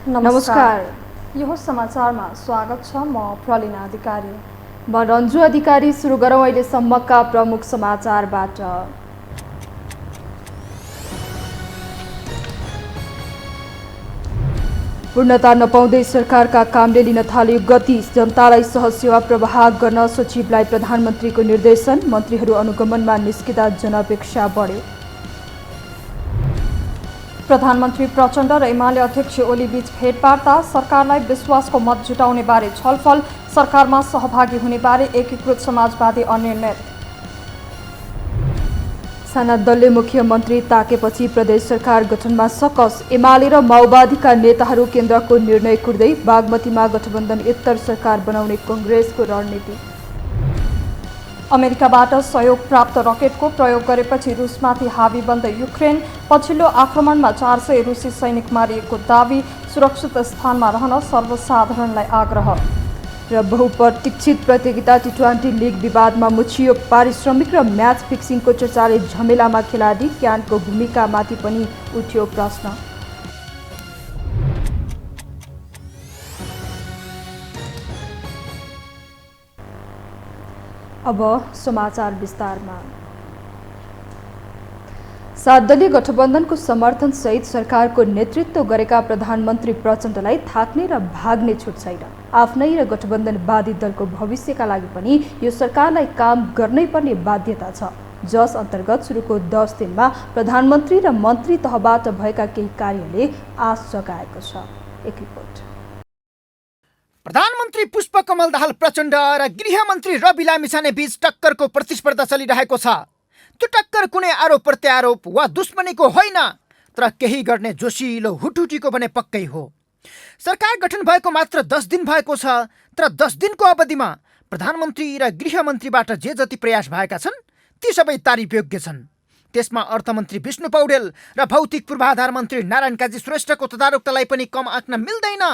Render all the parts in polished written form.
नमस्कार, यो समाचारमा स्वागत छ। म प्रलिना अधिकारी। म रन्जु अधिकारी। सुरु गरौँ अहिलेसम्मका प्रमुख समाचारबाट। पूर्णता नपाउँदै सरकारका कामले लिन थाल्यो गति। जनतालाई सहज सेवा प्रवाह गर्न सचिवलाई प्रधानमन्त्रीको निर्देशन। मन्त्रीहरू अनुगमनमा निस्किँदा जनअपेक्षा बढ्यो। प्रधानमन्त्री प्रचण्ड र एमाले अध्यक्ष ओली बीच भेटवार्ता। सरकारलाई विश्वासको मत जुटाउने बारे छलफल। सरकारमा सहभागी हुने बारे एकीकृत समाजवादी अनिर्णय। साना दलले मुख्यमन्त्री ताकेपछि प्रदेश सरकार गठनमा सकस। एमाले र माओवादीका नेताहरू केन्द्रको निर्णय कुर्दै। बागमतीमा गठबन्धनोत्तर सरकार बनाउने कांग्रेसको रणनीति। अमेरिकाबाट सहयोग प्राप्त रकेटको प्रयोग गरेपछि रुसमाथि हावी बन्द युक्रेन। पछिल्लो आक्रमणमा 400 रुसी सैनिक मारिएको दावी। सुरक्षित स्थानमा रहन सर्वसाधारणलाई आग्रह। र बहुप्रतीक्षित प्रतियोगिता टी20 लिग विवादमा मुछियो। पारिश्रमिक र म्याच फिक्सिङको चर्चाले झमेलामा खेलाडी क्यानको भूमिकामाथि पनि उठ्यो प्रश्न। अब समाचार विस्तारमा। 7 दलीय गठबन्धनको समर्थन सहित सरकारको नेतृत्व गरेका प्रधानमन्त्री प्रचण्डलाई थाक्ने र भाग्ने छुट छैन। आफ्नै र गठबन्धनवादी दलको भविष्यका लागि पनि यो सरकारलाई काम गर्नै पर्ने बाध्यता छ। जस अन्तर्गत सुरुको 10 दिनमा प्रधानमन्त्री र मन्त्री तहबाट भएका केही कार्यले आश जगाएको छ। एक रिपोर्ट। प्रधानमन्त्री पुष्पकमल दाहाल प्रचण्ड र गृहमन्त्री रवि लामिछाने बीच टक्करको प्रतिस्पर्धा चलिरहेको छ। त्यो टक्कर कुनै आरोप प्रत्यारोप वा दुश्मनीको होइन, तर केही गर्ने जोसिलो हुटहुटीको भने पक्कै हो। सरकार गठन भएको मात्र 10 दिन भएको छ, तर 10 दिनको अवधिमा प्रधानमन्त्री र गृहमन्त्रीबाट जे जति प्रयास भएका छन् ती सबै तारिफयोग्य छन्। त्यसमा अर्थमन्त्री विष्णु पौडेल र भौतिक पूर्वाधार मन्त्री नारायण काजी श्रेष्ठको तदारुकतालाई पनि कम आँक्न मिल्दैन।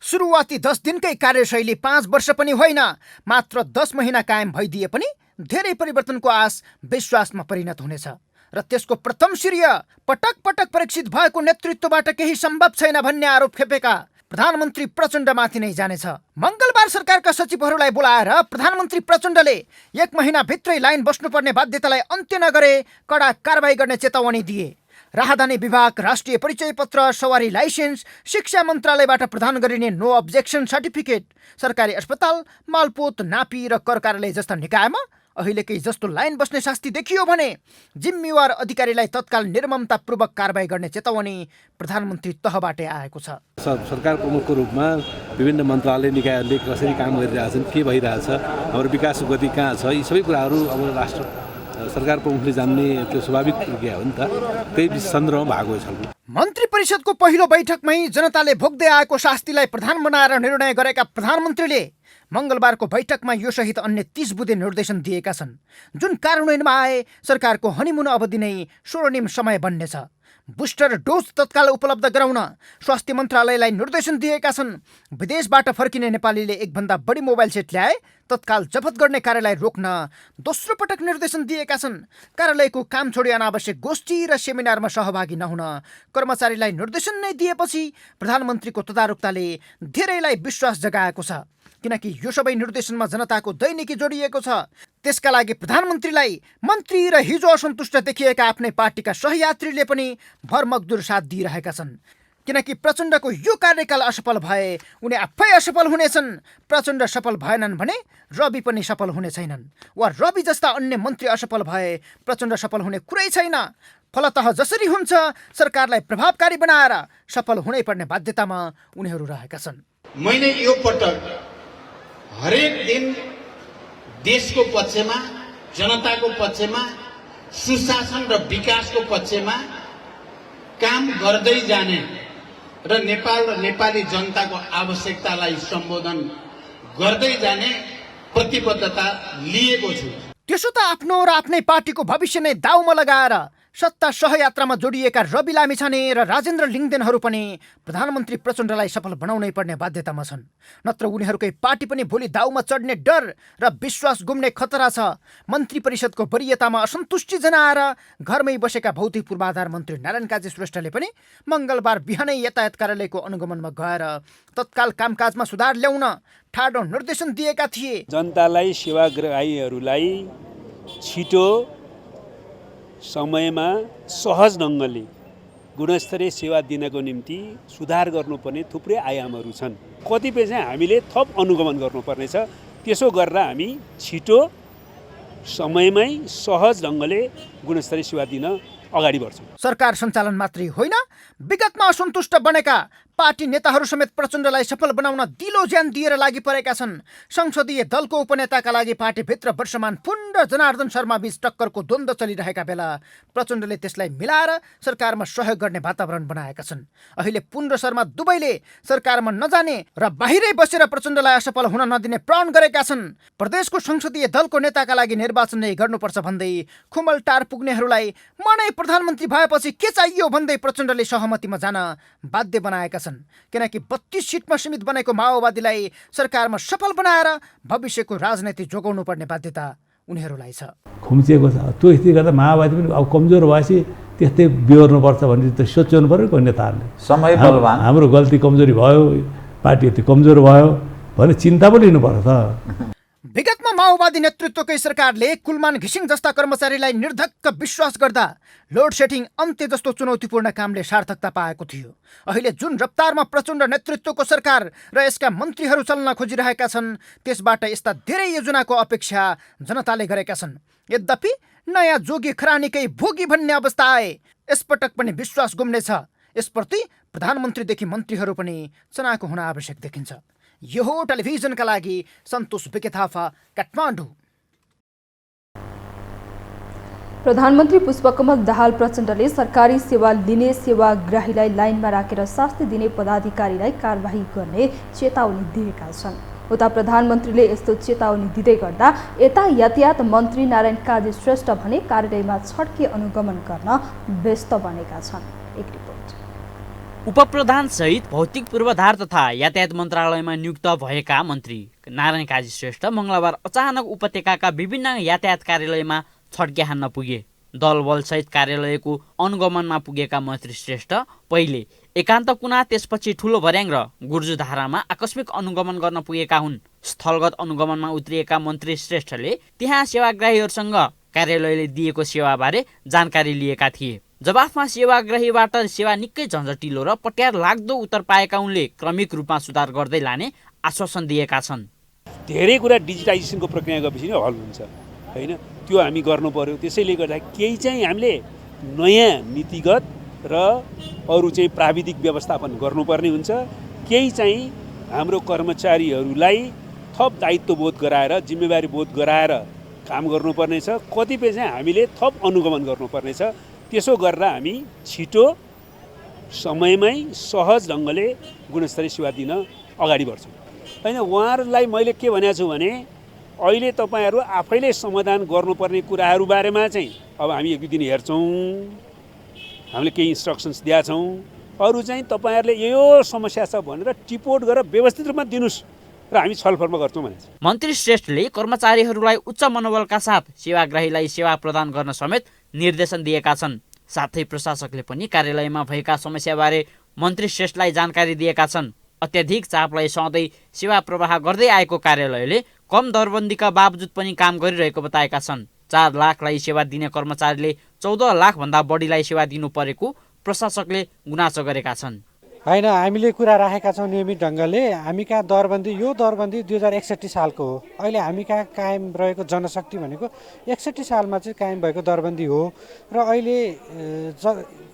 सुरुवाती 10 दिनकै कार्यशैली 5 वर्ष पनि होइन, मात्र 10 महिना कायम भइदिए पनि धेरै परिवर्तनको आश विश्वासमा परिणत हुनेछ। र त्यसको प्रथम श्रेय पटक पटक परीक्षित भएको नेतृत्वबाट केही सम्भव छैन भन्ने आरोप खेपेका प्रधानमन्त्री प्रचण्डमाथि नै जानेछ। मङ्गलबार सरकारका सचिवहरूलाई बोलाएर प्रधानमन्त्री प्रचण्डले 1 महिनाभित्रै लाइन बस्नुपर्ने बाध्यतालाई अन्त्य नगरे कडा कारबाही गर्ने चेतावनी दिए। राहदानी विभाग, राष्ट्रिय परिचय पत्र, सवारी लाइसेन्स, शिक्षा मन्त्रालयबाट प्रदान गरिने नो अब्जेक्सन सर्टिफिकेट, सरकारी अस्पताल, मालपोत, नापी र कर कार्यालय जस्ता निकायमा अहिलेकै जस्तो लाइन बस्ने शास्ति देखियो भने जिम्मेवार अधिकारीलाई तत्काल निर्ममतापूर्वक कारबाही गर्ने चेतावनी प्रधानमन्त्री तहबाटै आएको छ। सरकार प्रमुखको रूपमा विभिन्न मन्त्रालय निकायहरूले कसरी काम गरिरहेछन्, के भइरहेछ, हाम्रो विकासको गति कहाँ छ, यी सबै कुराहरू अब राष्ट्र सरकार प्रमुखले जान्ने त्यो स्वाभाविक प्रक्रिया हो नि त। त्यही सन्दर्भमा भएको छ। मन्त्री परिषदको पहिलो बैठकमै जनताले भोग्दै आएको शास्तिलाई प्रधान बनाएर निर्णय गरेका प्रधानमन्त्रीले मङ्गलबारको बैठकमा यो सहित अन्य 30 बुँदे निर्देशन दिएका छन्, जुन कार्यान्वयनमा आए सरकारको हनिमुन अवधि नै स्वर्णिम समय बन्नेछ। बुस्टर डोज तत्काल उपलब्ध गराउन स्वास्थ्य मन्त्रालयलाई निर्देशन दिएका छन्। विदेशबाट फर्किने नेपालीले 1 भन्दा बढी मोबाइल सेट ल्याए तत्काल जफत गर्ने कार्यलाई रोक्न दोस्रो पटक निर्देशन दिएका छन्। कार्यालयको काम छोडी अनावश्यक गोष्ठी र सेमिनारमा सहभागी नहुन कर्मचारीलाई निर्देशन नै दिएपछि प्रधानमन्त्रीको तदारुकताले धेरैलाई विश्वास जगाएको छ, किनकि यो सबै निर्देशनमा जनताको दैनिकी जोडिएको छ। त्यसका लागि प्रधानमन्त्रीलाई मन्त्री र हिजो असन्तुष्ट देखिएका आफ्नै पार्टीका सहयात्रीले पनि भरमग्दुर साथ दिइरहेका छन्, किनकि प्रचण्डको यो कार्यकाल असफल भए उनी आफै असफल हुनेछन्। प्रचण्ड सफल भएनन् भने रवि पनि सफल हुने छैनन्, वा रवि जस्ता अन्य मन्त्री असफल भए प्रचण्ड सफल हुने कुरै छैन। फलतः जसरी हुन्छ सरकारलाई प्रभावकारी बनाएर सफल हुनै पर्ने बाध्यतामा उनीहरू रहेका छन्। मैले यो पटक हरेक दिन देशको पक्षमा, जनताको पक्षमा, सुशासन र विकासको पक्षमा काम गर्दै जाने र नेपाल र नेपाली जनताको आवश्यकतालाई सम्बोधन गर्दै जाने प्रतिबद्धता लिएको छु। त्यसो त आफ्नो र आफ्नै पार्टीको भविष्य नै दाउमा लगाएर सत्ता सहयात्रामा जोडिएका रवि लामिछाने र राजेन्द्र लिङ्गदेनहरू पनि प्रधानमन्त्री प्रचण्डलाई सफल बनाउनै पर्ने बाध्यतामा छन्। नत्र उनीहरूकै पार्टी पनि भोलि दाउमा चढ्ने डर र विश्वास गुम्ने खतरा छ। मन्त्री परिषदको वरियतामा असन्तुष्टि जनाएर घरमै बसेका भौतिक पूर्वाधार मन्त्री नारायण काजी श्रेष्ठले पनि मङ्गलबार बिहानै यातायात कार्यालयको अनुगमनमा गएर तत्काल कामकाजमा सुधार ल्याउन ठाडो निर्देशन दिएका थिए। जनतालाई सेवाग्राहीहरूलाई छिटो समयमा सहज ढङ्गले गुणस्तरीय सेवा दिनको निम्ति सुधार गर्नुपर्ने थुप्रै आयामहरू छन्। कतिपय चाहिँ हामीले थप अनुगमन गर्नुपर्नेछ। त्यसो गरेर हामी छिटो समयमै सहज ढङ्गले गुणस्तरीय सेवा दिन अगाडि बढ्छौँ। सरकार सञ्चालन मात्रै होइन, विगतमा असन्तुष्ट बनेका पार्टी नेताहरू समेत प्रचण्डलाई सफल बनाउन दिलो ज्यान दिएर लागि परेका छन्। संसदीय दलको उपनेताका लागि पार्टीभित्र वर्षमान पुन र जनार्दन शर्मा बीच टक्करको द्वन्द्व चलिरहेका बेला प्रचण्डले त्यसलाई मिलाएर सरकारमा सहयोग गर्ने वातावरण बनाएका छन्। अहिले पुन र शर्मा दुवैले सरकारमा नजाने र बाहिरै बसेर प्रचण्डलाई असफल हुन नदिने प्रण गरेका छन्। प्रदेशको संसदीय दलको नेताका लागि निर्वाचन नै गर्नुपर्छ भन्दै खुमलटार पुग्नेहरूलाई मनै प्रधानमन्त्री भएपछि के चाहियो भन्दै प्रचण्डले सहमतिमा जान बाध्य बनाएका छन्। किनकि 32 सिटमा सीमित बनेको माओवादीलाई सरकारमा सफल बनाएर भविष्यको राजनीति जोगाउनु पर्ने बाध्यता उनीहरूलाई छ। खुम्चिएको छ त्यो स्थिति गर्दा माओवादी पनि अब कमजोर भएपछि त्यस्तै बिहोर्नुपर्छ भन्ने त सोच्नु पर्यो नेताहरूले। समय बलवान, हाम्रो गल्ती कमजोरी भयो, पार्टी यति कमजोर भयो भने चिन्ता पो लिनुपर्छ त। विगतमा माओवादी नेतृत्वकै सरकारले कुलमान घिसिङ जस्ता कर्मचारीलाई निर्धक्क विश्वास गर्दा लोड सेडिङ अन्त्य जस्तो चुनौतीपूर्ण कामले सार्थकता पाएको थियो। अहिले जुन रफ्तारमा प्रचण्ड नेतृत्वको सरकार र यसका मन्त्रीहरू चल्न खोजिरहेका छन् त्यसबाट यस्ता धेरै योजनाको अपेक्षा जनताले गरेका छन्। यद्यपि नयाँ जोगी खरानीकै भोगी भन्ने अवस्था आए यसपटक पनि विश्वास गुम्नेछ। यसप्रति प्रधानमन्त्रीदेखि मन्त्रीहरू पनि चनाखो हुन आवश्यक देखिन्छ। यो हो टेलिभिजनका लागि सन्तोष बिके थापा, काठमाडौँ। प्रधानमन्त्री पुष्पकमल दाहाल प्रचण्डले सरकारी सेवा लिने सेवाग्राहीलाई लाइनमा राखेर शास्ति दिने पदाधिकारीलाई कारबाही गर्ने चेतावनी दिएका छन्। उता प्रधानमन्त्रीले यस्तो चेतावनी दिँदै गर्दा यता यातायात मन्त्री नारायण काजी श्रेष्ठ भने कार्यालयमा छड्के अनुगमन गर्न व्यस्त बनेका छन्। एक रिपोर्ट। उपप्रधान सहित भौतिक पूर्वाधार तथा यातायात मन्त्रालयमा नियुक्त भएका मन्त्री नारायण काजी श्रेष्ठ मङ्गलबार अचानक उपत्यकाका विभिन्न यातायात कार्यालयमा छड्के हान्न पुगे। दलबलसहित कार्यालयको अनुगमनमा पुगेका मन्त्री श्रेष्ठ पहिले एकान्त कुना त्यसपछि ठुलो भर्याङ र गुर्जुधारामा आकस्मिक अनुगमन गर्न पुगेका हुन्। स्थलगत अनुगमनमा उत्रिएका मन्त्री श्रेष्ठले त्यहाँ सेवाग्राहीहरूसँग कार्यालयले दिएको सेवाबारे जानकारी लिएका थिए। जवाफमा सेवाग्राहीबाट सेवा निकै झन्झटिलो र पट्यार लाग्दो उत्तर पाएका उनले क्रमिक रूपमा सुधार गर्दै लाने आश्वासन दिएका छन्। धेरै कुरा डिजिटाइजेसनको प्रक्रिया गएपछि नै हल हुन्छ होइन, त्यो हामी गर्नु पर्यो। त्यसैले गर्दा केही चाहिँ हामीले नयाँ नीतिगत र अरू चाहिँ प्राविधिक व्यवस्थापन गर्नुपर्ने हुन्छ। केही चाहिँ हाम्रो कर्मचारीहरूलाई थप दायित्वबोध गराएर जिम्मेवारी बोध गराएर काम गर्नुपर्नेछ। कतिपय चाहिँ हामीले थप अनुगमन गर्नुपर्नेछ। त्यसो गरेर हामी छिटो समयमै सहज ढङ्गले गुणस्तरीय सेवा दिन अगाडि बढ्छौँ होइन। उहाँहरूलाई मैले के भनेको छु भने अहिले तपाईँहरू आफैले समाधान गर्नुपर्ने कुराहरू बारेमा चाहिँ अब हामी एक दिन हेर्छौँ, हामीले केही इन्स्ट्रक्सन्स दिएका छौँ। अरू चाहिँ तपाईँहरूले यो समस्या छ भनेर टिपोट गरेर व्यवस्थित रूपमा दिनुहोस् र हामी छलफलमा गर्छौँ भने। मन्त्री श्रेष्ठले कर्मचारीहरूलाई उच्च मनोबलका साथ सेवाग्राहीलाई सेवा प्रदान गर्न समेत निर्देशन दिएका छन्। साथै प्रशासकले पनि कार्यालयमा भएका समस्याबारे मन्त्री श्रेष्ठलाई जानकारी दिएका छन्। अत्याधिक चापलाई सधैँ सेवा प्रवाह गर्दै आएको कार्यालयले कम दरबन्दीका बावजुद पनि काम गरिरहेको बताएका छन्। 4 लाखलाई सेवा दिने कर्मचारीले 14 लाखभन्दा बढीलाई सेवा दिनु परेको प्रशासकले गुनासो गरेका छन्। होइन, हामीले कुरा राखेका छौँ नियमित ढङ्गले। हामी कहाँ दरबन्दी, यो दरबन्दी 2061 सालको हो। अहिले हामी कहाँ कायम रहेको जनशक्ति भनेको 61 सालमा चाहिँ कायम भएको दरबन्दी हो र अहिले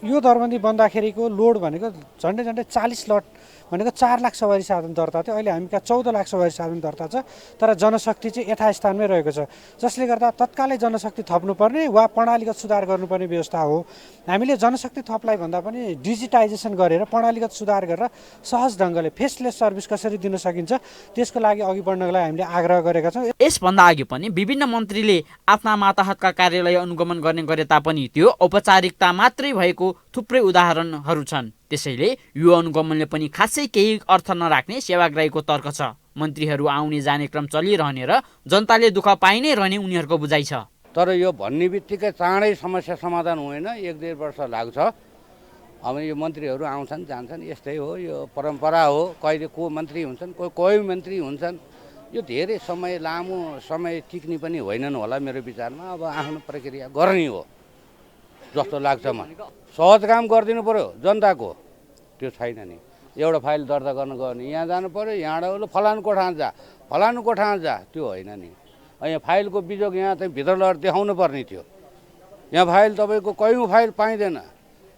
यो दरबन्दी बन्दाखेरिको लोड भनेको झन्डै 40 लट भनेको 4 लाख सवारी साधन दर्ता थियो। अहिले हामी कहाँ 14 लाख सवारी साधन दर्ता छ, तर जनशक्ति चाहिँ यथास्थानमै रहेको छ, जसले गर्दा तत्कालै जनशक्ति थप्नुपर्ने वा प्रणालीगत सुधार गर्नुपर्ने व्यवस्था हो। हामीले जनशक्ति थपलाई भन्दा पनि डिजिटाइजेसन गरेर प्रणालीगत सुधार गरेर सहज ढङ्गले फेसलेस सर्भिस कसरी दिन सकिन्छ त्यसको लागि अघि बढ्नको लागि हामीले आग्रह गरेका छौँ। यसभन्दा अघि पनि विभिन्न मन्त्रीले आफ्ना माताहतका कार्यालय अनुगमन गर्ने गरे तापनि त्यो औपचारिकता मात्रै भएको थुप्रै उदाहरणहरू छन्। त्यसैले यो अनुगमनले पनि खासै केही अर्थ नराख्ने सेवाग्राहीको तर्क छ। मन्त्रीहरू आउने जाने क्रम चलिरहने र जनताले दुःख पाइ नै रहने उनीहरूको बुझाइ छ। तर यो भन्ने बित्तिकै चाँडै समस्या समाधान हुँदैन, 1-1.5 वर्ष लाग्छ। अब यो मन्त्रीहरू आउँछन् जान्छन्, यस्तै हो, यो परम्परा हो। कहिले को मन्त्री हुन्छन्, कोही मन्त्री हुन्छन्। यो धेरै समय लामो समय टिक्ने पनि होइनन् होला मेरो विचारमा। अब आफ्नो प्रक्रिया गर्ने हो जस्तो लाग्छ मलाई। सहज काम गरिदिनु पर्यो जनताको, त्यो छैन नि। एउटा फाइल दर्ता गर्न गयो भने यहाँ जानु पर्यो, यहाँबाट फलानु कोठामा जा, फलानु कोठामा जा, त्यो होइन नि। यहाँ फाइलको बिजोग यहाँ चाहिँ भित्र लगेर देखाउनु पर्ने थियो। यहाँ फाइल तपाईँको कयौँ फाइल पाइँदैन।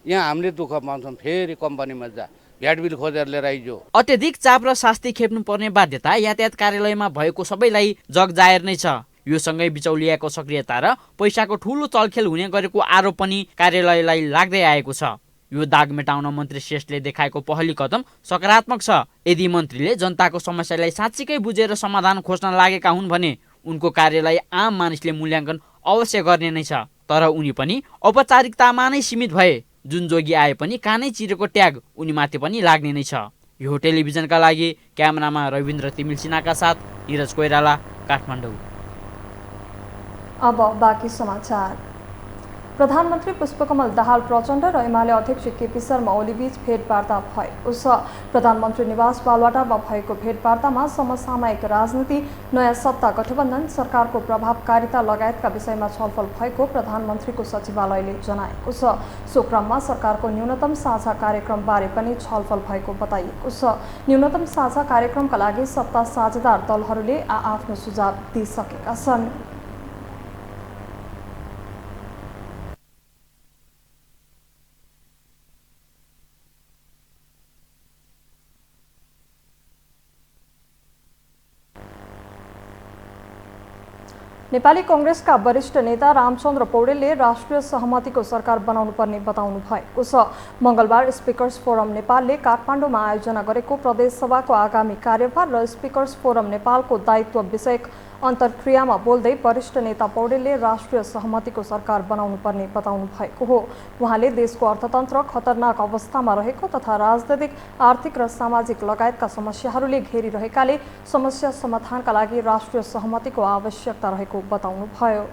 यहाँ हामीले दुःख पाउँछौँ, फेरि कम्पनीमा जा, भ्याट बिल खोजेर लिएर आइजो। अत्यधिक चाप र शास्ति खेप्नुपर्ने बाध्यता यातायात कार्यालयमा भएको सबैलाई जगजाहेर नै छ। यो सँगै बिचौलियाको सक्रियता र पैसाको ठूलो चलखेल हुने गरेको आरोप पनि कार्यालयलाई लाग्दै आएको छ। यो दाग मेटाउन मन्त्री श्रेष्ठले देखाएको पहली कदम सकारात्मक छ। यदि मन्त्रीले जनताको समस्यालाई साँच्चीकै बुझेर समाधान खोज्न लागेका हुन् भने उनको कार्यालय आम मानिसले मूल्याङ्कन अवश्य गर्ने नै छ। तर उनी पनि औपचारिकतामा नै सीमित भए जुन जोगी आए पनि कानै चिरेको ट्याग उनीमाथि पनि लाग्ने नै छ। यो टेलिभिजनका लागि क्यामेरामा रविन्द्र तिमिल सिन्हाका साथ निरज कोइराला, काठमाडौँ। अब बाँकी समाचार। प्रधानमन्त्री पुष्पकमल दाहाल प्रचण्ड र एमाले अध्यक्ष केपी शर्मा ओलीबीच भेटवार्ता भएको छ। प्रधानमन्त्री निवास बालवाटारमा भएको भेटवार्तामा समसामयिक राजनीति, नयाँ सत्ता गठबन्धन, सरकारको प्रभावकारिता लगायतका विषयमा छलफल भएको प्रधानमन्त्रीको सचिवालयले जनाएको छ। सो क्रममा सरकारको न्यूनतम साझा कार्यक्रमबारे पनि छलफल भएको बताइएको छ। न्यूनतम साझा कार्यक्रमका लागि सत्ता साझेदार दलहरूले आफ्नो सुझाव दिइसकेका छन्। नेपाली कांग्रेसका वरिष्ठ नेता रामचन्द्र पौडेलले राष्ट्रिय सहमतिको सरकार बनाउनु पर्ने बताउनु भएको छ। मंगलबार स्पिकर्स फोरम नेपालले काठमाडौँमा आयोजना गरेको प्रदेश सभाको आगामी कार्यभार र स्पिकर्स फोरम नेपालको दायित्व विषयक अन्तर्क्रियामा बोल्दै वरिष्ठ नेता पौडेलले राष्ट्रिय सहमतिको सरकार बनाउनु पर्ने बताउनु भएको हो। उहाँले देशको अर्थतन्त्र खतरनाक अवस्थामा रहेको तथा राजनीतिक, आर्थिक र सामाजिक लगायतका समस्याहरूले घेरिरहेकाले समस्या समाधानका लागि राष्ट्रिय सहमतिको आवश्यकता रहेको बताउनुभयो।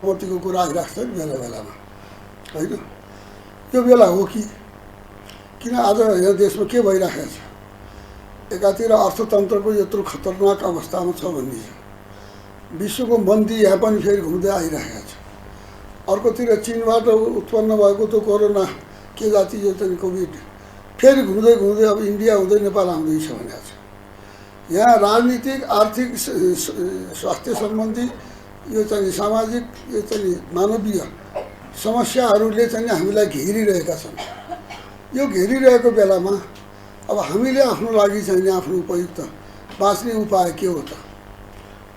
सहमतिको कुरा आइराख्छ नि बेला बेलामा, होइन? त्यो बेला हो कि किन आज यहाँ देशमा के भइरहेको छ? एकातिर अर्थतन्त्रको यत्रो खतरनाक अवस्थामा छ भन्ने छ, विश्वको मन्दी यहाँ पनि फेरि घुम्दै आइरहेको छ। अर्कोतिर चीनबाट उत्पन्न भएको त्यो कोरोना के जाति यो चाहिँ कोभिड फेरि घुम्दै घुम्दै अब इन्डिया हुँदै नेपाल आउँदैछ भनेको छ। यहाँ राजनीतिक, आर्थिक, स्वास्थ्य सम्बन्धी, यो चाहिँ सामाजिक, यो चाहिँ मानवीय समस्याहरूले चाहिँ हामीलाई घेरिरहेका छन्। यो घेरिरहेको बेलामा अब हामीले आफ्नो लागि चाहिँ आफ्नो उपयुक्त बाँच्ने उपाय के हो त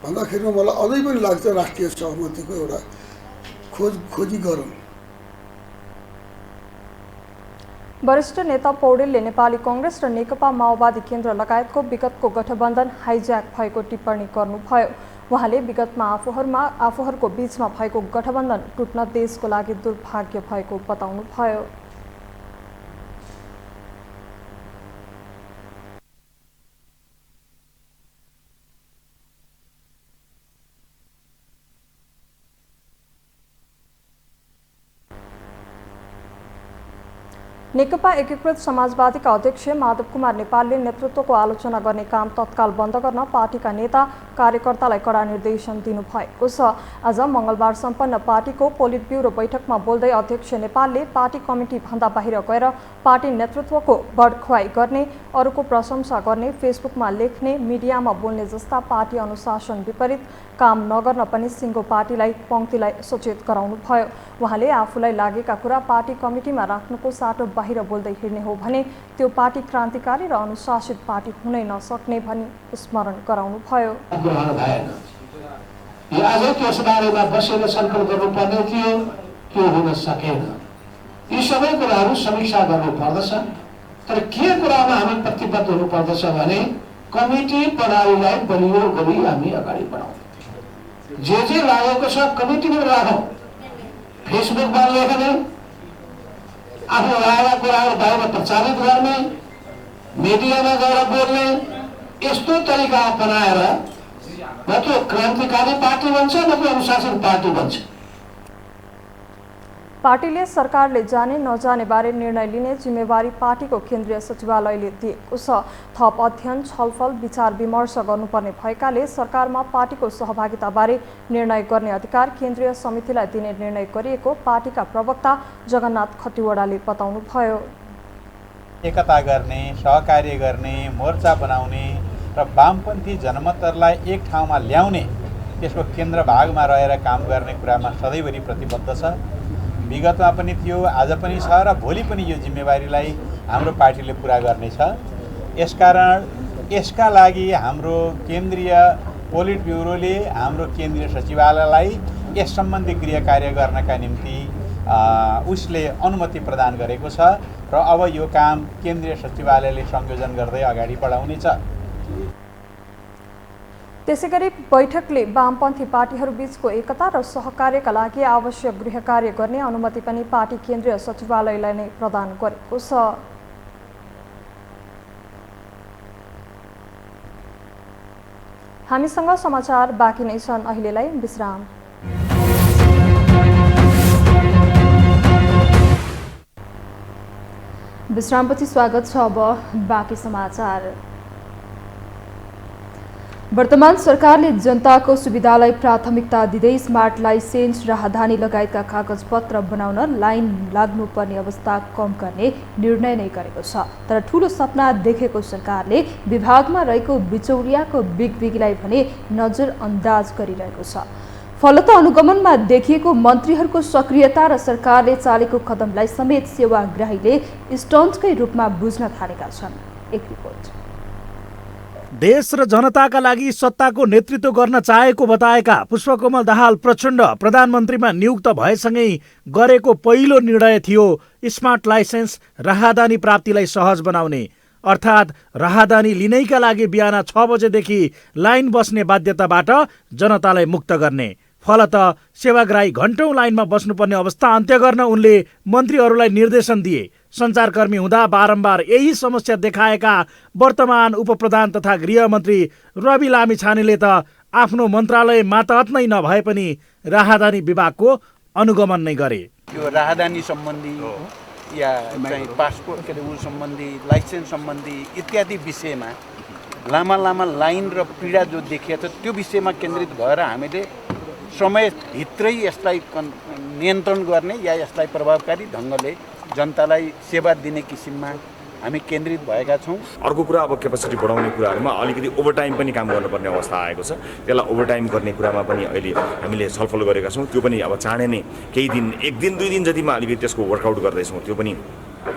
भन्दाखेरिमा मलाई अझै पनि लाग्छ राष्ट्रिय सहमतिको एउटा खोजी गरौँ। वरिष्ठ नेता पौडेलले नेपाली कांग्रेस र नेकपा माओवादी केन्द्र लगायतको विगतको गठबन्धन हाइज्याक भएको टिप्पणी गर्नुभयो। उहाँले विगतमा आफूहरूको बीचमा भएको गठबन्धन टुट्न देशको लागि दुर्भाग्य भएको बताउनुभयो। नेकपा एकीकृत समाजवादीका अध्यक्ष माधव कुमार नेपालले नेतृत्वको आलोचना गर्ने काम तत्काल बन्द गर्न पार्टीका नेता कार्यकर्तालाई कडा निर्देशन दिनुभएको छ। आज मंगलबार सम्पन्न पार्टीको पोलिट ब्युरो बैठकमा बोल्दै अध्यक्ष नेपालले पार्टी कमिटी भन्दा बाहिर गएर पार्टी नेतृत्वको बढखुवाई गर्ने, अरूको प्रशंसा गर्ने, फेसबुकमा लेख्ने, मिडियामा बोल्ने जस्ता पार्टी अनुशासन विपरीत काम नगर्न पनि सिङ्गो पार्टीलाई पङ्क्तिलाई सचेत गराउनुभयो। उहाँले आफूलाई लागेका कुरा पार्टी कमिटीमा राख्नुको साटो बाहिर बोल्दै हिँड्ने हो भने त्यो पार्टी क्रान्तिकारी र अनुशासित पार्टी हुनै नसक्ने भनी स्मरण गराउनुभयो। आजै त्यस बारेमा बसेर छलफल गर्नुपर्ने थियो, त्यो हुन सकेन। यी सबै कुराहरू समीक्षा गर्नुपर्दछ। तर के कुरामा हामी प्रतिबद्ध हुनुपर्दछ भने कमिटी प्रणालीलाई बलियो गरी हामी अगाडि बढाउँ। जे लागेको छ कमिटीमा राखौँ। फेसबुकमा लेख्ने, आफ्नो लागेका कुराहरू बाहिर प्रचारित गर्ने, मिडियामा गएर बोल्ने, यस्तो तरिका अपनाएर न त्यो क्रान्तिकारी पार्टी बन्छ न त्यो अनुशासन पार्टी बन्छ। पार्टीले सरकारले जाने नजाने बारे निर्णय लिने जिम्मेवारी पार्टीको केन्द्रीय सचिवालयले दिएको छ। थप अध्ययन, छलफल, विचार विमर्श गर्नुपर्ने भएकाले सरकारमा पार्टीको सहभागिताबारे निर्णय गर्ने अधिकार केन्द्रीय समितिलाई दिने निर्णय गरिएको पार्टीका प्रवक्ता जगन्नाथ खतिवडाले बताउनुभयो। एकता गर्ने, सहकार्य गर्ने, मोर्चा बनाउने र वामपन्थी जनमतहरूलाई एक ठाउँमा ल्याउने, त्यसको केन्द्र भागमा रहेर काम गर्ने कुरामा सधैँभरि प्रतिबद्ध छ। विगतमा पनि थियो, आज पनि छ र भोलि पनि यो जिम्मेवारीलाई हाम्रो पार्टीले पुरा गर्नेछ। यसकारण यसका लागि हाम्रो केन्द्रीय पोलिट ब्युरोले हाम्रो केन्द्रीय सचिवालयलाई यस सम्बन्धी गृह कार्य गर्नका निम्ति उसले अनुमति प्रदान गरेको छ र अब यो काम केन्द्रीय सचिवालयले संयोजन गर्दै अगाडि बढाउनेछ। त्यसैगरी बैठकले वामपन्थी पार्टीहरूबीचको एकता र सहकार्यका लागि आवश्यक गृह कार्य गर्ने अनुमति पनि पार्टी केन्द्रीय सचिवालयलाई नै प्रदान गरेको छ। हामीसँग समाचार बाँकी नै छन्, अहिलेलाई विश्राम। विश्रामपछि स्वागत छ। अब बाँकी समाचार। वर्तमान सरकारले जनताको सुविधालाई प्राथमिकता दिँदै स्मार्ट लाइसेन्स, राहदानी लगायतका कागजपत्र बनाउन लाइन लाग्नुपर्ने अवस्था कम गर्ने निर्णय नै गरेको छ। तर ठूलो सपना देखेको सरकारले विभागमा रहेको बिचौलियाको बिगबिगीलाई भने नजरअन्दाज गरिरहेको छ। फलत अनुगमनमा देखिएको मन्त्रीहरूको सक्रियता र सरकारले चालेको कदमलाई समेत सेवाग्राहीले स्टन्टकै रूपमा बुझ्न थालेका छन्। एक रिपोर्ट। देश र जनताका लागि सत्ताको नेतृत्व गर्न चाहेको बताएका पुष्पकमल दाहाल प्रचण्ड प्रधानमन्त्रीमा नियुक्त भएसँगै गरेको पहिलो निर्णय थियो स्मार्ट लाइसेन्स, राहदानी प्राप्तिलाई सहज बनाउने। अर्थात् राहदानी लिनैका लागि बिहान 6 बजेदेखि लाइन बस्ने बाध्यताबाट जनतालाई मुक्त गर्ने। फलत सेवाग्राही घण्टौं लाइनमा बस्नुपर्ने अवस्था अन्त्य गर्न उनले मन्त्रीहरूलाई निर्देशन दिए। सञ्चारकर्मी हुँदा बारम्बार यही समस्या देखाएका वर्तमान उपप्रधान तथा गृहमन्त्री रवि लामिछानेले त आफ्नो मन्त्रालय मातहत नै नभए पनि राहदानी विभागको अनुगमन नै गरे। यो राहदानी सम्बन्धी या चाहिँ पासपोर्ट सम्बन्धी, लाइसेन्स सम्बन्धी इत्यादि विषयमा लामा लाइन र पीडा जो देखिएको छ त्यो विषयमा केन्द्रित भएर हामीले समयभित्रै यसलाई नियन्त्रण गर्ने या यसलाई प्रभावकारी ढङ्गले जनतालाई सेवा दिने किसिममा हामी केन्द्रित भएका छौँ। अर्को कुरा अब क्यापासिटी बढाउने कुराहरूमा अलिकति ओभरटाइम पनि काम गर्नुपर्ने अवस्था आएको छ। त्यसलाई ओभरटाइम गर्ने कुरामा पनि अहिले हामीले छलफल गरेका छौँ। त्यो पनि अब चाँडै नै केही दिन, 1 दिन 2 दिन जतिमा अलिकति त्यसको वर्कआउट गर्दैछौँ। त्यो पनि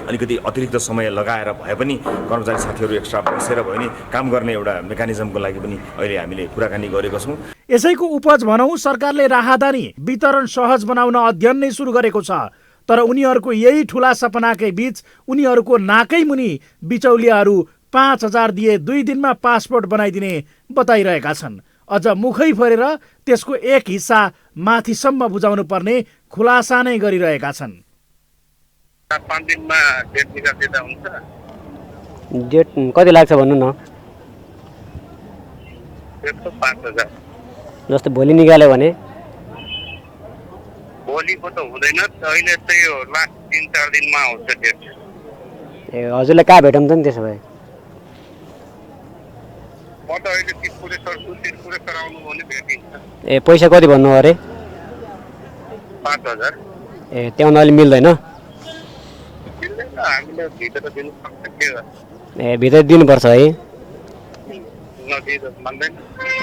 अलिकति अतिरिक्त समय लगाएर भए पनि कर्मचारी साथीहरू एक्स्ट्रा बसेर भयो नि काम गर्ने एउटा मेकानिजमको लागि पनि अहिले हामीले कुराकानी गरेका छौँ। यसैको उपज भनौँ सरकारले राहदानी वितरण सहज बनाउन अध्ययन नै सुरु गरेको छ। तर उनीहरूको यही ठुला सपनाकै बीच उनीहरूको नाकै मुनि बिचौलियाहरू 5,000 दिए 2 दिनमा पासपोर्ट बनाइदिने बताइरहेका छन्। अझ मुखै फरेर त्यसको एक हिस्सा माथिसम्म बुझाउनु पर्ने खुलासा नै गरिरहेका छन्। 5 दिनमा डेट निकाल्दिँदा हुन्छ। डेट कति लाग्छ भन्नु न? डेट त 5,000 जस्तो भोलि निकाल्यो भने भोलिको त हुँदैन, अहिले चाहिँ यो लास्ट 3-4 दिनमा आउँछ डेट। ए हजुरलाई कहाँ भेटौँ त नि त्यसो भए? म त अहिले तिरपुरेश्वर छु, तिरपुरेश्वर आउनु भने भेटिन्छ। ए पैसा कति भन्नु अरे? 5000। ए त्यहाँ अलि मिल्दैन? मिल्दैन, हामीले भित्र दिनु सक्छ के गर्नु। ए भित्र दिनुपर्छ है? नदिँदा मान्दैन।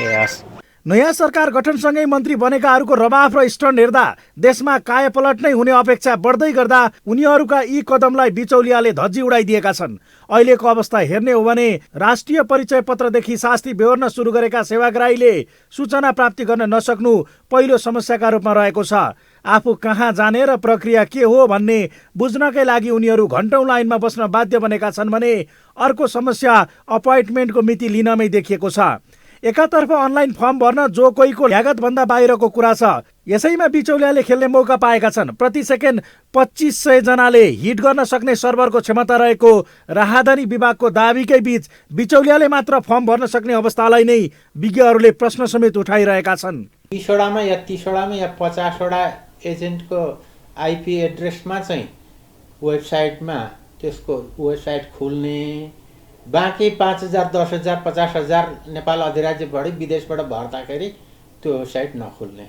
ए हस्। नयाँ सरकार गठनसँगै मन्त्री बनेकाहरूको रवाफ र स्टन्ट हेर्दा देशमा कायापलट नै हुने अपेक्षा बढ्दै गर्दा उनीहरूका यी कदमलाई बिचौलियाले धज्जी उडाइदिएका छन्। अहिलेको अवस्था हेर्ने हो भने राष्ट्रिय परिचय पत्रदेखि शास्ति बेहोर्न सुरु गरेका सेवाग्राहीले सूचना प्राप्ति गर्न नसक्नु पहिलो समस्याका रूपमा रहेको छ। आफू कहाँ जाने र प्रक्रिया के हो भन्ने बुझ्नकै लागि उनीहरू घण्टौँ लाइनमा बस्न बाध्य बनेका छन् भने अर्को समस्या अपोइन्टमेन्टको मिति लिनमै देखिएको छ। एकातर्फ अनलाइन फर्म भर्न जो कोहीको ल्यागतभन्दा बाहिरको कुरा छ, यसैमा बिचौलियाले खेल्ने मौका पाएका छन्। प्रति सेकेन्ड 2500 जनाले हिट गर्न सक्ने सर्भरको क्षमता रहेको राहदानी विभागको दाबीकै बीच बिचौलियाले मात्र फर्म भर्न सक्ने अवस्थालाई नै विज्ञहरूले प्रश्न समेत उठाइरहेका छन्। 20वटामा या 30वटामा या 50वटा एजेन्टको आइपी एड्रेसमा चाहिँ वेबसाइटमा त्यसको वेबसाइट खुल्ने, बाँकी 5000, 10000, 50000 नेपाल अधिराज्यबाट विदेशबाट भर्दाखेरि त्यो वेबसाइट नखुल्ने।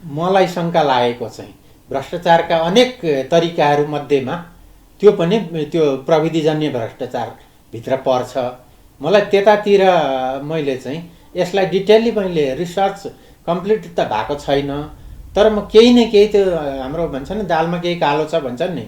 मलाई शङ्का लागेको चाहिँ भ्रष्टाचारका अनेक तरिकाहरू मध्येमा त्यो पनि त्यो प्रविधिजन्य भ्रष्टाचारभित्र पर्छ। मलाई त्यतातिर मैले चाहिँ यसलाई डिटेलली मैले रिसर्च कम्प्लिट त भएको छैन, तर म केही न केही त्यो हाम्रो भन्छ नि दालमा केही कालो छ भन्छन् नि,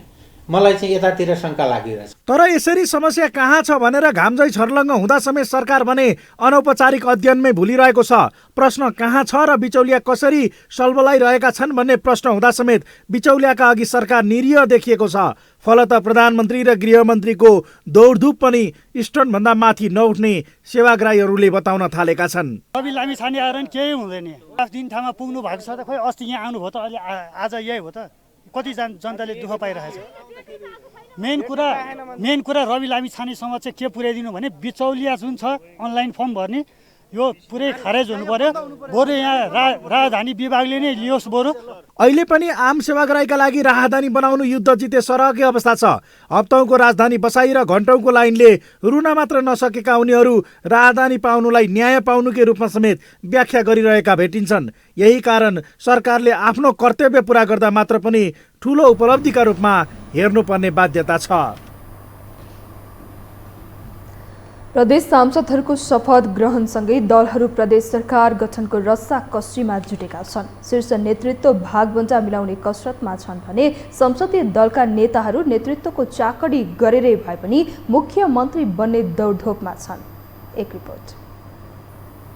मलाई चाहिँ यतातिर शङ्का लागिरहेछ। तर यसरी समस्या कहाँ छ भनेर घामझै छर्लङ्ग हुँदा समेत सरकार भने अनौपचारिक अध्ययनमै भुलिरहेको छ। प्रश्न कहाँ छ र बिचौलिया कसरी सल्बलाइरहेका छन् भन्ने प्रश्न हुँदा समेत बिचौलियाका अघि सरकार निरीह देखिएको छ। फलत प्रधानमन्त्री र गृहमन्त्रीको दौडधुप पनि स्टन्टभन्दा माथि नउठ्ने सेवाग्राहीहरूले बताउन थालेका छन्। रवि लामिछाने आएर नि केही हुँदैन। 5 दिन ठाउँमा पुग्नु भएको छ त, खोइ अस्ति यहाँ आउनुभयो त, अहिले आज यही हो त। कति जनताले दुःख पाइरहेछ। मेन कुरा रवि लामिछानेसँग चाहिँ के पुर्याइदिनु भने बिचौलिया जुन छ अनलाइन फर्म भर्ने यो पुरै खारेज हुनु पर्यो। बरु यहाँ राजधानी विभागले नै लियोस् बरु। अहिले पनि आम सेवाग्राहीका लागि राहदानी बनाउनु युद्ध जिते सरहकै अवस्था छ। हप्तौँको राजधानी बसाई र घण्टौँको लाइनले रुन मात्र नसकेका उनीहरू राहदानी पाउनुलाई न्याय पाउनुकै रूपमा समेत व्याख्या गरिरहेका भेटिन्छन्। यही कारण सरकारले आफ्नो कर्तव्य पुरा गर्दा मात्र पनि ठूलो उपलब्धिका रूपमा हेर्नुपर्ने बाध्यता छ। प्रदेश सांसदहरूको शपथ ग्रहणसँगै दलहरू प्रदेश सरकार गठनको रस्साकसीमा जुटेका छन्। शीर्ष नेतृत्व भागबण्डा मिलाउने कसरतमा छन् भने संसदीय दलका नेताहरू नेतृत्वको चाकडी गरेरै भए पनि मुख्यमन्त्री बन्ने दौडधोपमा छन्। एक रिपोर्ट।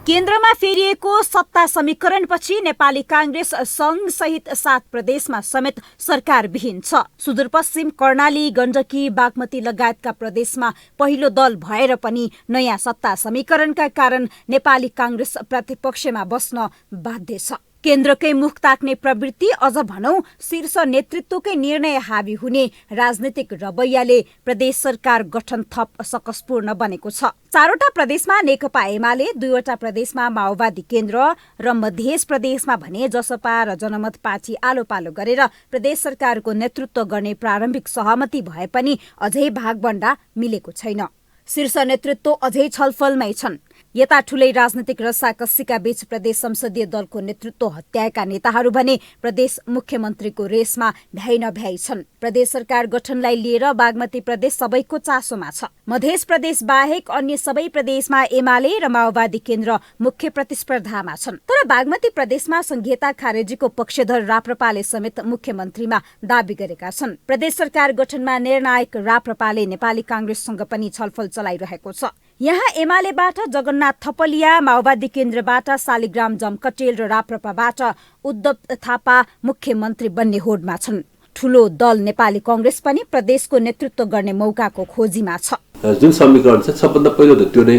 केन्द्रमा फेरिएको सत्ता समीकरणपछि नेपाली कांग्रेस संघ सहित 7 प्रदेशमा समेत सरकारविहीन छ। सुदूरपश्चिम कर्णाली, गण्डकी, बागमती लगायतका प्रदेशमा पहिलो दल भएर पनि नयाँ सत्ता समीकरणका कारण नेपाली कांग्रेस प्रतिपक्षमा बस्न बाध्य छ। केन्द्रकै मुख ताक्ने प्रवृत्ति, अझ भनौं शीर्ष नेतृत्वकै निर्णय हावी हुने राजनीतिक रवैयाले प्रदेश सरकार गठन थप सकसपूर्ण बनेको छ। 4वटा प्रदेशमा नेकपा एमाले, 2वटा प्रदेशमा माओवादी केन्द्र र मध्य प्रदेशमा भने जसपा र जनमत पार्टी आलो पालो गरेर प्रदेश सरकारको नेतृत्व गर्ने प्रारम्भिक सहमति भए पनि अझै भागबण्डा मिलेको छैन। शीर्ष नेतृत्व अझै छलफलमै छन्। यता ठूलै राजनीतिक रस्साकसीका बीच प्रदेश संसदीय दलको नेतृत्व हत्याएका नेताहरू भने प्रदेश मुख्यमन्त्रीको रेसमा भ्याइ नभ्याइ छन्। प्रदेश सरकार गठनलाई लिएर बागमती प्रदेश सबैको चासोमा छ। मध्य प्रदेश बाहेक अन्य सबै प्रदेशमा एमाले र माओवादी केन्द्र मुख्य प्रतिस्पर्धामा छन्। तर बागमती प्रदेशमा संघीयता खारेजीको पक्षधर राप्रपाले समेत मुख्यमन्त्रीमा दाबी गरेका छन्। प्रदेश सरकार गठनमा निर्णायक राप्रपाले नेपाली कांग्रेससँग पनि छलफल चलाइरहेको छ। यहाँ एमालेबाट जगन्नाथ थपलिया, माओवादी केन्द्रबाट शालिग्राम जमकटेल र राप्रपाबाट उद्धव थापा मुख्यमन्त्री बन्ने होडमा छन्। ठूलो दल नेपाली कांग्रेस पनि प्रदेशको नेतृत्व गर्ने मौकाको खोजीमा छ। जुन समीकरण छ सबभन्दा पहिलो त त्यो नै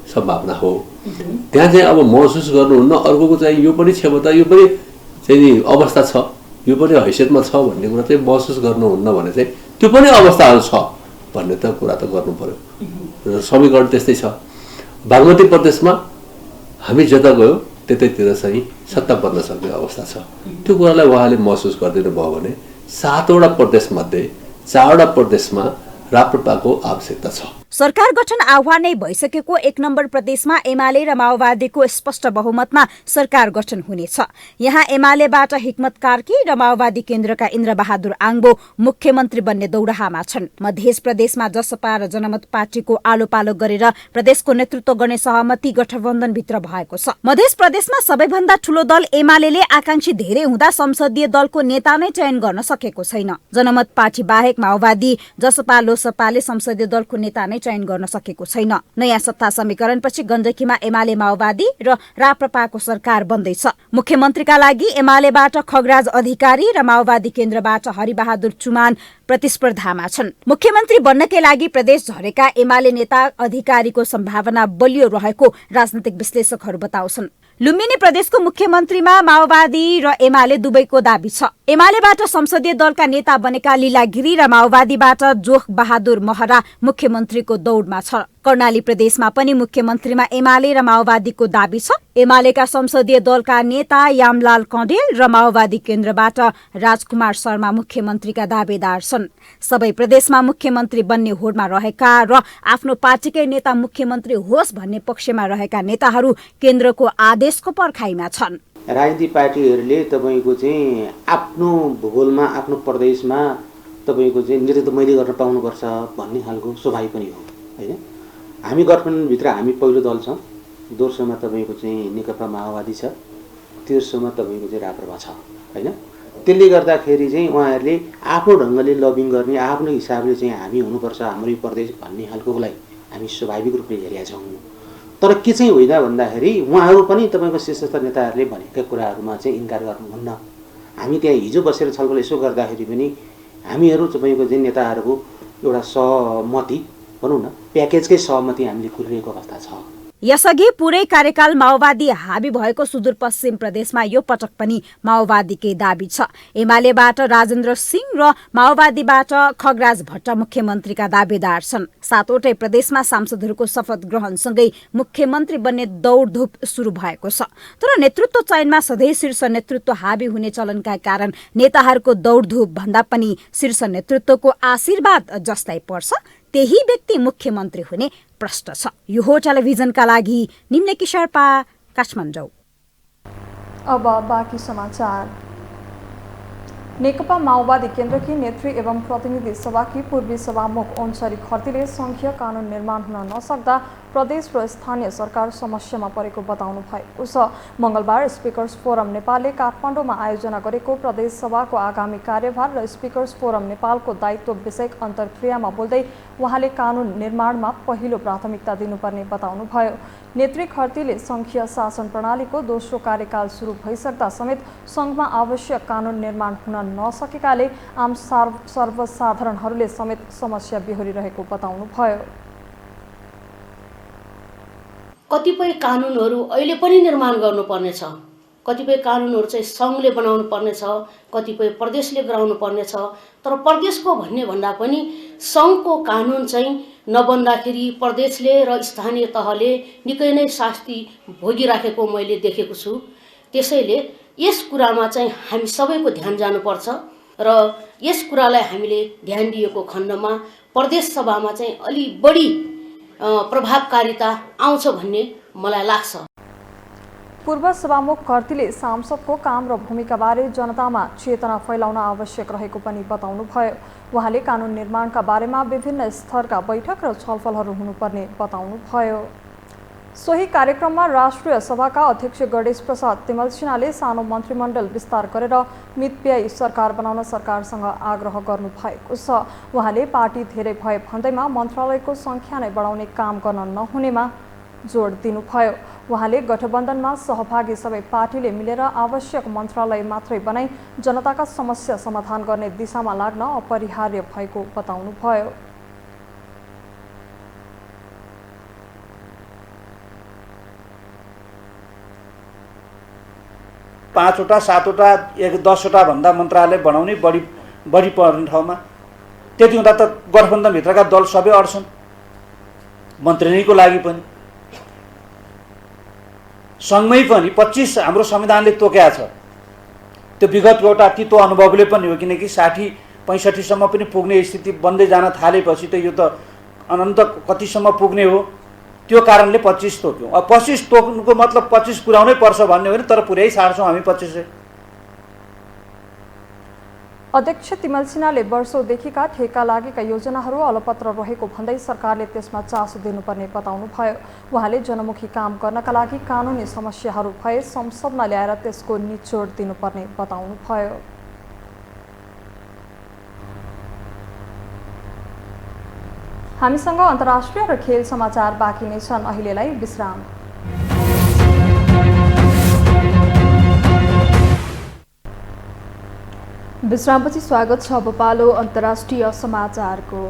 सम्भावना हो। त्यहाँ चाहिँ अब महसुस गर्नुहुन्न अर्कोको चाहिँ यो पनि क्षमता, यो पनि चाहिँ अवस्था छ, यो पनि हैसियतमा छ भन्ने कुरा चाहिँ महसुस गर्नुहुन्न भने चाहिँ त्यो पनि अवस्थाहरू छ भन्ने त कुरा त गर्नु पर्यो। समीकरण त्यस्तै छ। बागमती प्रदेशमा हामी जता गयो त्यतैतिर चाहिँ सत्ता बन्न सक्ने अवस्था छ। त्यो कुरालाई उहाँले महसुस गरिदिनु भयो भने 7वटा प्रदेश मध्ये 4वटा प्रदेशमा राप्रपाको आवश्यकता छ। सरकार गठन आह्वान नै भइसकेको 1 नम्बर प्रदेशमा एमाले र माओवादीको स्पष्ट बहुमतमा सरकार गठन हुनेछ। यहाँ एमालेबाट हिक्मत कार्की र माओवादी केन्द्रका इन्द्रबहादुर आङबो मुख्यमन्त्री बन्ने दौडाहामा छन्। मध्य प्रदेशमा जसपा र जनमत पार्टीको आलोपालो गरेर प्रदेशको नेतृत्व गर्ने सहमति गठबन्धनभित्र भएको छ। मध्य प्रदेशमा सबैभन्दा ठूलो दल एमाले आकांक्षी धेरै हुँदा संसदीय दलको नेता नै चयन गर्न सकेको छैन। जनमत पार्टी बाहेक माओवादी, जसपा, लोसपाले संसदीय दलको नेता नै चयन गर्न सकेको छैन। नयाँ सत्ता समीकरणपछि गण्डकीमा एमाले, माओवादी र राप्रपाको सरकार बन्दैछ। मुख्यमन्त्रीका लागि एमालेबाट खगराज अधिकारी र माओवादी केन्द्रबाट हरिबहादुर चुमान प्रतिस्पर्धामा छन्। मुख्यमन्त्री बन्नकै लागि प्रदेश झरेका एमाले नेता अधिकारीको सम्भावना बलियो रहेको राजनीतिक विश्लेषकहरू बताउँछन्। लुम्बिनी प्रदेशको मुख्यमन्त्रीमा माओवादी र एमाले दुवैको दाबी छ। एमालेबाट संसदीय दलका नेता बनेका लीला गिरी र माओवादीबाट जोख बहादुर महरा मुख्यमन्त्रीको दौडमा छ। कर्णाली प्रदेशमा पनि मुख्यमन्त्रीमा एमाले र माओवादीको दाबी छ। एमालेका संसदीय दलका नेता यामलाल कँडेल र माओवादी केन्द्रबाट राजकुमार शर्मा मुख्यमन्त्रीका दावेदार छन्। सबै प्रदेशमा मुख्यमन्त्री बन्ने होडमा रहेका र आफ्नो पार्टीकै नेता मुख्यमन्त्री होस् भन्ने पक्षमा रहेका नेताहरू केन्द्रको आदेशको पर्खाइमा छन्। राजनीतिक पार्टीहरूले तपाईँको चाहिँ आफ्नो भूगोलमा, आफ्नो प्रदेशमा तपाईँको चाहिँ नेतृत्व मैले गर्न पाउनुपर्छ भन्ने खालको स्वाभाविक पनि हो होइन। हामी गठबन्धनभित्र हामी पहिलो दल छौँ, दोस्रोमा तपाईँको चाहिँ नेकपा माओवादी छ, तेस्रोमा तपाईँको चाहिँ राप्रपा छ होइन। त्यसले गर्दाखेरि चाहिँ उहाँहरूले आफ्नो ढङ्गले लबिङ गर्ने, आफ्नो हिसाबले चाहिँ हामी हुनुपर्छ हाम्रो प्रदेश भन्ने खालकोलाई हामी स्वाभाविक रूपले हेरेका छौँ। तर के चाहिँ होइन भन्दाखेरि उहाँहरू पनि तपाईँको शीर्षस्थ नेताहरूले भनेका कुराहरूमा चाहिँ इन्कार गर्नुहुन्न। हामी त्यहाँ हिजो बसेर छलफल यसो गर्दाखेरि पनि हामीहरू तपाईँको चाहिँ नेताहरूको एउटा सहमति भनौँ न, प्याकेजकै सहमति हामीले कुरिरहेको अवस्था छ। यसअघि पूरै कार्यकाल माओवादी हाबी भएको सुदूरपश्चिम प्रदेशमा यो पटक पनि माओवादीकै दाबी छ। एमालेबाट राजेन्द्र सिंह र माओवादीबाट खगराज भट्ट मुख्यमन्त्रीका दावेदार छन्। 7वटै प्रदेशमा सांसदहरूको शपथ ग्रहणसँगै मुख्यमन्त्री बन्ने दौडधुप सुरु भएको छ। तर नेतृत्व चयनमा सधैँ शीर्ष नेतृत्व हाबी हुने चलनका कारण नेताहरूको दौडधुप भन्दा पनि शीर्ष नेतृत्वको आशीर्वाद जसलाई पर्छ त्यही व्यक्ति मुख्यमन्त्री हुने प्रश्न छ। यो हो टेलिभिजनका लागि निम्न शेर्पा, काठमाडौँ। अब बाँकी समाचार। नेकपा माओवादी केन्द्र की नेत्री एवं प्रतिनिधि सभा की पूर्वी सभामुख ओन्सरी खर्तीले संघीय कानून निर्माण हुन नसक्दा प्रदेश र स्थानीय सरकार समस्यामा परेको बताउनु भएको छ। मंगलबार स्पिकर्स फोरम नेपालले काठमाडौँमा आयोजना गरेको प्रदेश सभाको आगामी कार्यभार र स्पिकर्स फोरम नेपालको दायित्व विषयक अन्तर्क्रियामा बोल्दै उहाँले कानून निर्माणमा पहिलो प्राथमिकता दिनुपर्ने बताउनुभयो। नेत्री खर्तीले संघीय शासन प्रणालीको दोस्रो कार्यकाल सुरु भइसक्दा समेत संघमा आवश्यक कानून निर्माण हुन नसकेकाले आम सर्वसाधारणहरूले समेत समस्या बिहोरिरहेको बताउनुभयो। कतिपय कानुनहरू अहिले पनि निर्माण गर्नुपर्नेछ, कतिपय कानुनहरू चाहिँ सङ्घले बनाउनु पर्नेछ, कतिपय प्रदेशले गराउनु पर्नेछ। तर प्रदेशको भन्ने भन्दा पनि सङ्घको कानुन चाहिँ नबन्दाखेरि प्रदेशले र स्थानीय तहले निकै नै शास्ति भोगिराखेको मैले देखेको छु। त्यसैले यस कुरामा चाहिँ हामी सबैको ध्यान जानुपर्छ र यस कुरालाई हामीले ध्यान दिएको खण्डमा प्रदेश सभामा चाहिँ अलि बढी प्रभावकारिता आउँछ भन्ने मलाई लाग्छ। पूर्व सभामुख खर्तीले सांसदको काम र भूमिकाबारे जनतामा चेतना फैलाउन आवश्यक रहेको पनि बताउनुभयो। उहाँले कानून निर्माणका बारेमा विभिन्न स्तरका बैठक र छलफलहरू हुनुपर्ने बताउनुभयो। सोही कार्यक्रममा राष्ट्रिय सभाका अध्यक्ष गणेश प्रसाद तिमल सिन्हाले सानो मन्त्रीमण्डल विस्तार गरेर मितव्ययी सरकार बनाउन सरकारसँग आग्रह गर्नु भएको छ। उहाँले पार्टी धेरै भए भन्दैमा मन्त्रालयको संख्या नै बढाउने काम गर्न नहुनेमा जोड दिनुभयो। उहाँले गठबन्धनमा सहभागी सबै पार्टीले मिलेर आवश्यक मन्त्रालय मात्रै बनाई जनताका समस्या समाधान गर्ने दिशामा लाग्न अपरिहार्य भएको बताउनुभयो। पाँचवटा, 7वटा, 10वटा भन्दा मन्त्रालय बनाउने बढी पर्ने ठाउँमा त्यति हुँदा त गठबन्धनभित्रका दल सबै अड्छन्, मन्त्रीको लागि पनि। सङ्घमै पनि 25 हाम्रो संविधानले तोकेको छ। त्यो विगतको एउटा तितो अनुभवले पनि हो, किनकि 60 65सम्म पनि पुग्ने स्थिति बन्दै जान थालेपछि त यो त अनन्त कतिसम्म पुग्ने हो। त्यो कारणले 25 तोक्यौँ। अब 25 तोक्नुको मतलब 25 पुर्याउनै पर्छ भन्ने होइन, तर पुर्याइ सार्छौँ हामी 25। अध्यक्ष तिमल सिन्हाले वर्षौंदेखिका ठेक्का लागेका योजनाहरू अलपत्र रहेको भन्दै सरकारले त्यसमा चासो दिनुपर्ने बताउनुभयो। उहाँले जनमुखी काम गर्नका लागि कानुनी समस्याहरू भए संसदमा ल्याएर त्यसको निचोड दिनुपर्ने बताउनुभयो। हामीसँग अन्तर्राष्ट्रिय र खेल समाचार बाँकी नै छन्। अहिलेलाई विश्राम। विश्रामपछि स्वागत छ। अब पालो अन्तर्राष्ट्रिय समाचारको।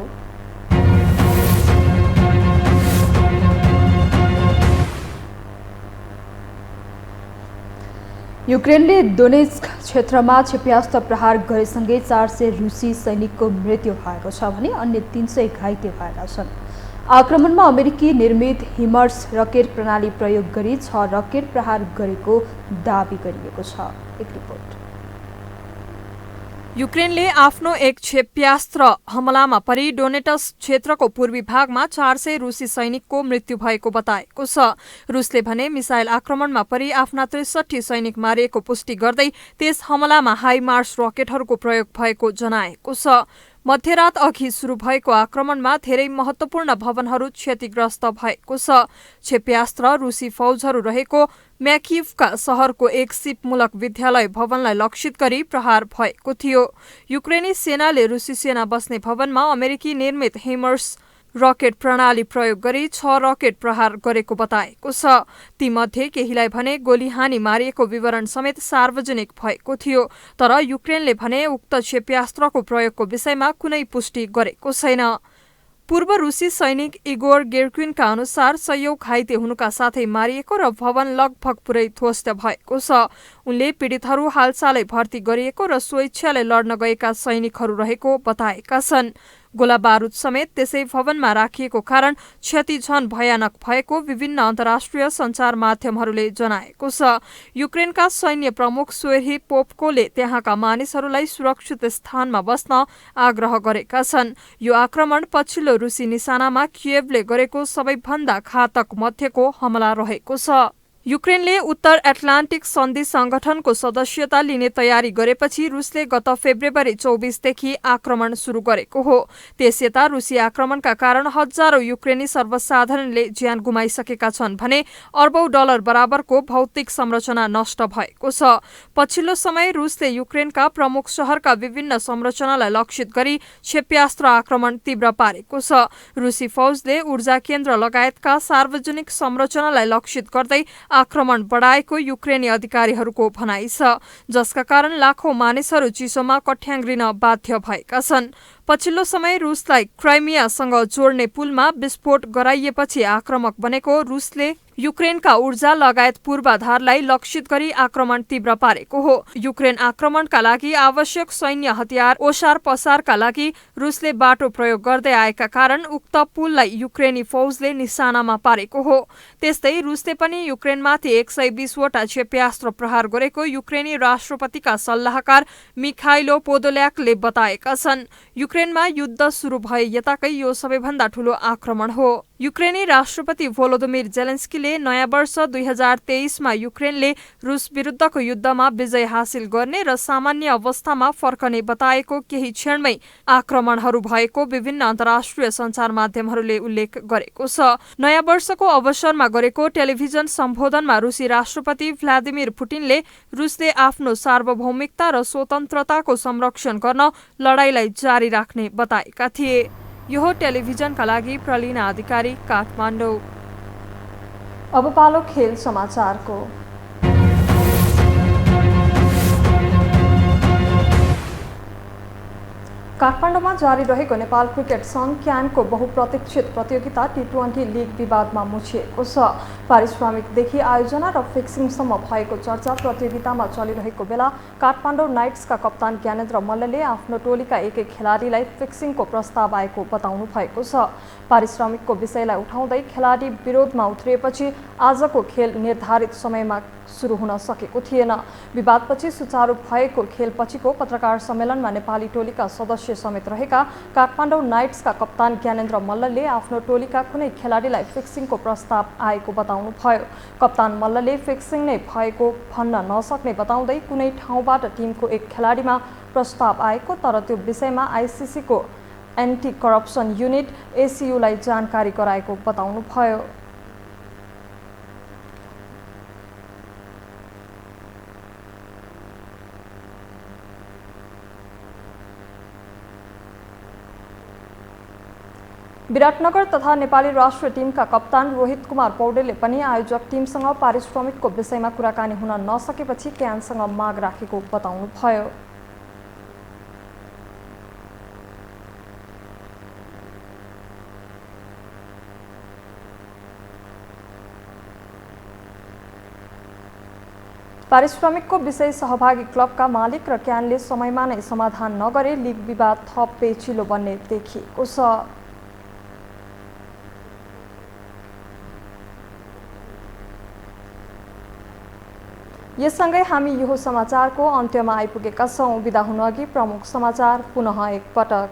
युक्रेनले दोनेत्स्क क्षेत्रमा क्षेप्यास्त्र प्रहार गरेसँगै 400 रुसी सैनिकको मृत्यु भएको छ भने अन्य 300 घाइते भएका छन्। आक्रमणमा अमेरिकी निर्मित हिमर्स रकेट प्रणाली प्रयोग गरी 6 रकेट प्रहार गरेको दाबी गरिएको छ। एक रिपोर्ट। युक्रेनले आफ्नो एक क्षेप्यास्त्र हमलामा परि डोनेटस क्षेत्रको पूर्वी भागमा 400 रुसी सैनिकको मृत्यु भएको बताएको छ। रुसले भने मिसाइल आक्रमणमा परि आफ्ना 63 सैनिक मारिएको पुष्टि गर्दै त्यस हमलामा हाइमार्स रकेटहरूको प्रयोग भएको जनाएको छ। मध्यरात अघि सुरु भएको आक्रमणमा धेरै महत्वपूर्ण भवनहरू क्षतिग्रस्त भएको छ। क्षेप्यास्त्र रुसी फौजहरू रहेको म्याकिभका शहरको एक सिपमूलक विद्यालय भवनलाई लक्षित गरी प्रहार भएको थियो। युक्रेनी सेनाले रुसी सेना बस्ने भवनमा अमेरिकी निर्मित हिमर्स रकेट प्रणाली प्रयोग गरी 6 रकेट प्रहार गरेको बताएको छ। तीमध्ये केहीलाई भने गोली हानी मारिएको विवरण समेत सार्वजनिक भएको थियो। तर युक्रेनले भने उक्त क्षेप्यास्त्रको प्रयोगको विषयमा कुनै पुष्टि गरेको छैन। पूर्व रुसी सैनिक इगोर गेर्क्विनका अनुसार 100 घाइते हुनुका साथै मारिएको र भवन लगभग पुरै ध्वस्त भएको छ। उनले पीडितहरू हालसालै भर्ती गरिएको र स्वेच्छाले लड्न गएका सैनिकहरू रहेको बताएका छन्। गोला बारुद समेत त्यसै भवनमा राखिएको कारण क्षति झन भयानक भएको विभिन्न अन्तर्राष्ट्रिय सञ्चार माध्यमहरूले जनाएको छ। युक्रेनका सैन्य प्रमुख सेर्ही पोप्कोले त्यहाँका मानिसहरूलाई सुरक्षित स्थानमा बस्न आग्रह गरेका छन्। यो आक्रमण पछिल्लो रुसी निशानामा कियेभले गरेको सबैभन्दा घातक मध्येको हमला रहेको छ। युक्रेनले उत्तर एटलान्टिक सन्धि संगठनको सदस्यता लिने तयारी गरेपछि रुसले गत फेब्रुअरी 24 देखि आक्रमण सुरु गरेको हो। त्यसयता रुसी आक्रमणका कारण हजारौं युक्रेनी सर्वसाधारणले ज्यान गुमाइसकेका छन् भने अर्बौं डलर बराबरको भौतिक संरचना नष्ट भएको छ। पछिल्लो समय रुसले युक्रेनका प्रमुख शहरका विभिन्न संरचनालाई लक्षित गरी क्षेप्यास्त्र आक्रमण तीव्र पारेको छ। रुसी फौजले ऊर्जा केन्द्र लगायतका सार्वजनिक संरचनालाई लक्षित गर्दै आक्रमण बढाएको युक्रेनी अधिकारीहरूको भनाइ छ, जसका कारण लाखौं मानिसहरू चिसोमा कठ्याङ्ग्रिन बाध्य भएका छन्। पछिल्लो समय रुसलाई क्राइमियासँग जोड्ने पुलमा विस्फोट गराइएपछि आक्रमक बनेको रुसले युक्रेनका ऊर्जा लगायत पूर्वाधारलाई लक्षित गरी आक्रमण तीव्र पारेको हो। युक्रेन आक्रमणका लागि आवश्यक सैन्य हतियार ओसार पसारका लागि रुसले बाटो प्रयोग गर्दै आएका कारण उक्त पुललाई युक्रेनी फौजले निशानामा पारेको हो। त्यस्तै रुसले पनि युक्रेनमाथि 120 वटा क्षेप्यास्त्र प्रहार गरेको युक्रेनी राष्ट्रपतिका सल्लाहकार मिखाइलो पोदोल्याकले बताएका छन्। युक्रेनमा युद्ध सुरु भए यताकै यो सबैभन्दा ठूलो आक्रमण हो। युक्रेनी राष्ट्रपति भोलोदिमिर जेलेन्स्कीले नयाँ वर्ष 2023मा युक्रेनले रुस विरुद्धको युद्धमा विजय हासिल गर्ने र सामान्य अवस्थामा फर्कने बताएको केही क्षणमै आक्रमणहरू भएको विभिन्न अन्तर्राष्ट्रिय सञ्चार माध्यमहरूले उल्लेख गरेको छ। नयाँ वर्षको अवसरमा गरेको टेलिभिजन सम्बोधनमा रुसी राष्ट्रपति भ्लादिमिर पुटिनले रुसले आफ्नो सार्वभौमिकता र स्वतन्त्रताको संरक्षण गर्न लडाईँलाई जारी राख्ने बताएका थिए। यो टेलिभिजनका लागि प्रलिना अधिकारी, काठमाडौँ। अब पालो खेल समाचारको। काठमाडौँमा जारी रहेको नेपाल क्रिकेट सङ्घ क्यानको बहुप्रतीक्षित प्रतियोगिता टी20 लिग विवादमा मुछिएको छ। पारिश्रमिकदेखि आयोजना र फिक्सिङसम्म भएको चर्चा प्रतियोगितामा चलिरहेको बेला काठमाडौँ नाइट्सका कप्तान ज्ञानेन्द्र मल्लले आफ्नो टोलीका एक खेलाडीलाई फिक्सिङको प्रस्ताव आएको बताउनु भएको छ। पारिश्रमिकको विषयलाई उठाउँदै खेलाडी विरोधमा उत्रिएपछि आजको खेल निर्धारित समयमा सुरु हुन सकेको थिएन। विवादपछि सुचारू भएको खेलपछिको पत्रकार सम्मेलनमा नेपाली टोलीका सदस्य समेत रहेका काठमाडौँ नाइट्सका कप्तान ज्ञानेन्द्र मल्लले आफ्नो टोलीका कुनै खेलाडीलाई फिक्सिङको प्रस्ताव आएको बताउनुभयो। कप्तान मल्लले फिक्सिङ नै भएको भन्न नसक्ने बताउँदै कुनै ठाउँबाट टिमको एक खेलाडीमा प्रस्ताव आएको तर त्यो विषयमा आइसिसीको एन्टी करप्सन युनिट एसियुलाई जानकारी गराएको बताउनुभयो। विराटनगर तथा नेपाली राष्ट्रिय टिमका कप्तान रोहित कुमार पौडेलले पनि आयोजक टिमसँग पारिश्रमिकको विषयमा कुराकानी हुन नसकेपछि क्यानसँग माग राखेको बताउनुभयो। पारिश्रमिकको विषय सहभागी क्लबका मालिक र क्यानले समयमा नै समाधान नगरे लिग विवाद थप पेचिलो बन्ने देखिएको छ। यससँगै हामी यो समाचारको अन्त्यमा आइपुगेका छौं। बिदा हुनु अघि प्रमुख समाचार पुनः एकपटक।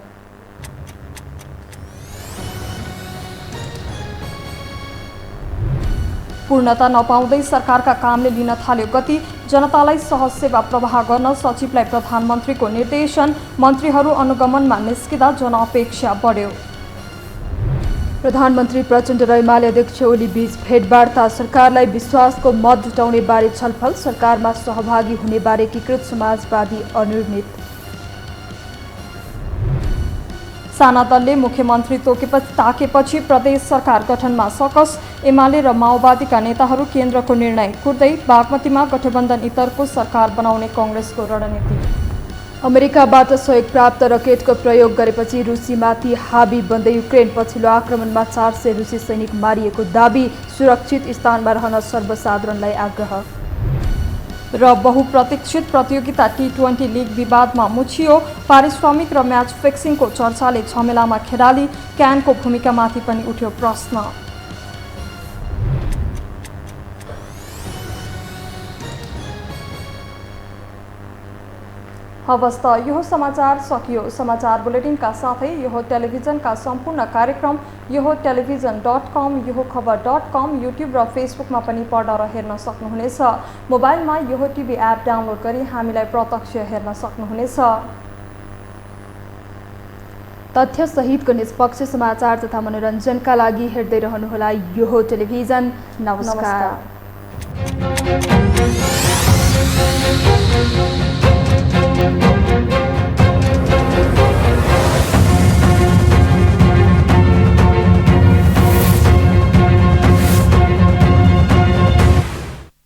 पूर्णता नपाउँदै सरकारका कामले लिन थाल्यो गति। जनतालाई सहज सेवा प्रवाह गर्न सचिवलाई प्रधानमन्त्रीको निर्देशन। मन्त्रीहरू अनुगमनमा निस्किँदा जनअपेक्षा बढ्यो। प्रधानमन्त्री प्रचण्ड र एमाले अध्यक्ष ओली बीच भेटवार्ता। सरकारलाई विश्वासको मत जुटाउने बारे छलफल। सरकारमा सहभागी हुने बारे एकीकृत समाजवादी अनिर्णित। साना दलले मुख्यमन्त्री ताकेपछि प्रदेश सरकार गठनमा सकस। एमाले र माओवादीका नेताहरू केन्द्रको निर्णय कुर्दै। बागमतीमा गठबन्धन इतरको सरकार बनाउने कांग्रेसको रणनीति। अमेरिकाबाट सहयोग प्राप्त रकेटको प्रयोग गरेपछि रुसीमाथि हावी बन्दै युक्रेन। पछिल्लो आक्रमणमा 400 रुसी सैनिक मारिएको दाबी। सुरक्षित स्थानमा रहन सर्वसाधारणलाई आग्रह। र बहुप्रतीक्षित प्रतियोगिता T20 लिग विवादमा मुछियो। पारिश्रमिक र म्याच फिक्सिङको चर्चाले झमेलामा खेलाडी। क्यानको भूमिकामाथि पनि उठ्यो प्रश्न। हवस् त यो समाचार सकियो। समाचार बुलेटिनका साथै यो टेलिभिजनका सम्पूर्ण कार्यक्रम यो टेलिभिजन.com, यो खबर.com, युट्युब र फेसबुकमा पनि पढ्न र हेर्न सक्नुहुनेछ। मोबाइलमा यो टिभी एप डाउनलोड गरी हामीलाई प्रत्यक्ष हेर्न सक्नुहुनेछ। तथ्य सहितको निष्पक्ष समाचार तथा मनोरञ्जनका लागि हेर्दै रहनुहोला यो टेलिभिजन। नमस्कार।